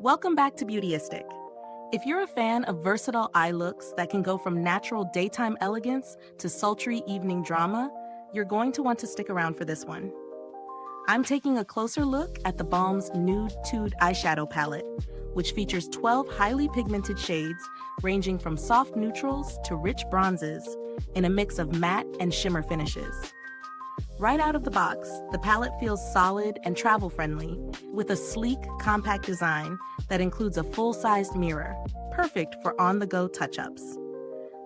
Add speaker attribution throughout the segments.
Speaker 1: Welcome back to Beautyistic. If you're a fan of versatile eye looks that can go from natural daytime elegance to sultry evening drama, you're going to want to stick around for this one. I'm taking a closer look at theBalm's Nude Tude Eyeshadow Palette, which features 12 highly pigmented shades ranging from soft neutrals to rich bronzes in a mix of matte and shimmer finishes. Right out of the box, the palette feels solid and travel-friendly, with a sleek, compact design that includes a full-sized mirror, perfect for on-the-go touch-ups.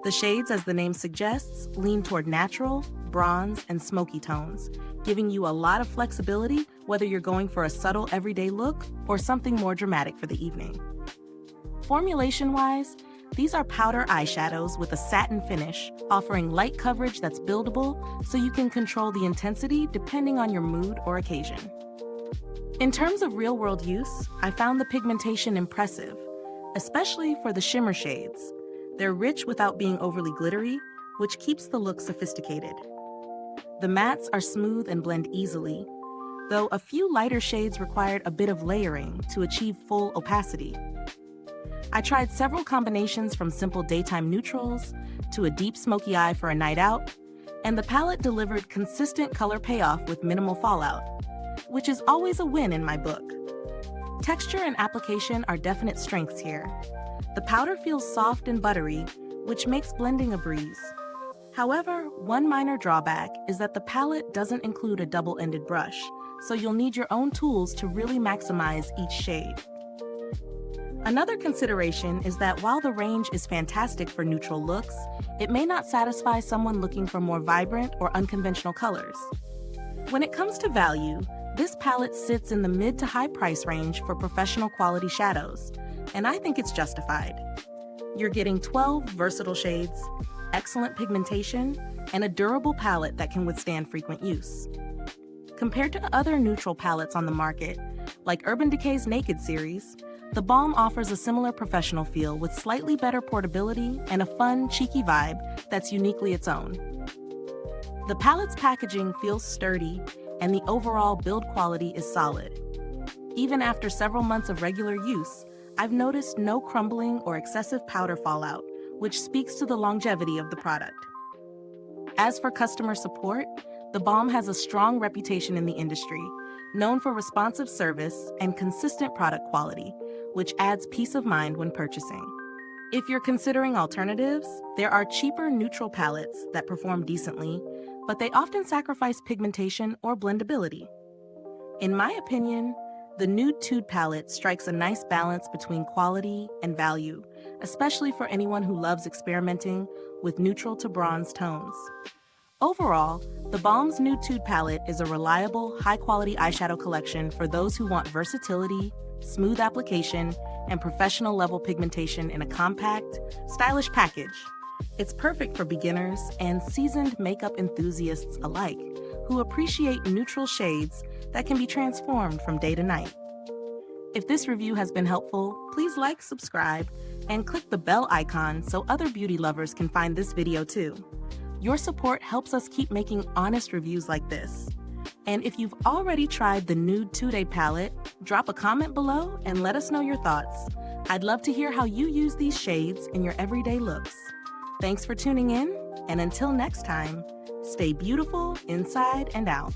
Speaker 1: The shades, as the name suggests, lean toward natural, bronze, and smoky tones, giving you a lot of flexibility whether you're going for a subtle everyday look or something more dramatic for the evening. Formulation-wise, these are powder eyeshadows with a satin finish, offering light coverage that's buildable so you can control the intensity depending on your mood or occasion. In terms of real-world use, I found the pigmentation impressive, especially for the shimmer shades. They're rich without being overly glittery, which keeps the look sophisticated. The mattes are smooth and blend easily, though a few lighter shades required a bit of layering to achieve full opacity. I tried several combinations from simple daytime neutrals to a deep smoky eye for a night out, and the palette delivered consistent color payoff with minimal fallout, which is always a win in my book. Texture and application are definite strengths here. The powder feels soft and buttery, which makes blending a breeze. However, one minor drawback is that the palette doesn't include a double-ended brush, so you'll need your own tools to really maximize each shade. Another consideration is that while the range is fantastic for neutral looks, it may not satisfy someone looking for more vibrant or unconventional colors. When it comes to value, this palette sits in the mid to high price range for professional quality shadows, and I think it's justified. You're getting 12 versatile shades, excellent pigmentation, and a durable palette that can withstand frequent use. Compared to other neutral palettes on the market, like Urban Decay's Naked series, theBalm offers a similar professional feel with slightly better portability and a fun, cheeky vibe that's uniquely its own. The palette's packaging feels sturdy, and the overall build quality is solid. Even after several months of regular use, I've noticed no crumbling or excessive powder fallout, which speaks to the longevity of the product. As for customer support, theBalm has a strong reputation in the industry, known for responsive service and consistent product quality, which adds peace of mind when purchasing. If you're considering alternatives, there are cheaper neutral palettes that perform decently, but they often sacrifice pigmentation or blendability. In my opinion, the Nude Tude palette strikes a nice balance between quality and value, especially for anyone who loves experimenting with neutral to bronze tones. Overall, theBalm's Nude Tude palette is a reliable, high-quality eyeshadow collection for those who want versatility, smooth application, and professional-level pigmentation in a compact, stylish package. It's perfect for beginners and seasoned makeup enthusiasts alike who appreciate neutral shades that can be transformed from day to night. If this review has been helpful, please like, subscribe, and click the bell icon so other beauty lovers can find this video too. Your support helps us keep making honest reviews like this. And if you've already tried the Nude Tude palette, drop a comment below and let us know your thoughts. I'd love to hear how you use these shades in your everyday looks. Thanks for tuning in, and until next time, stay beautiful inside and out.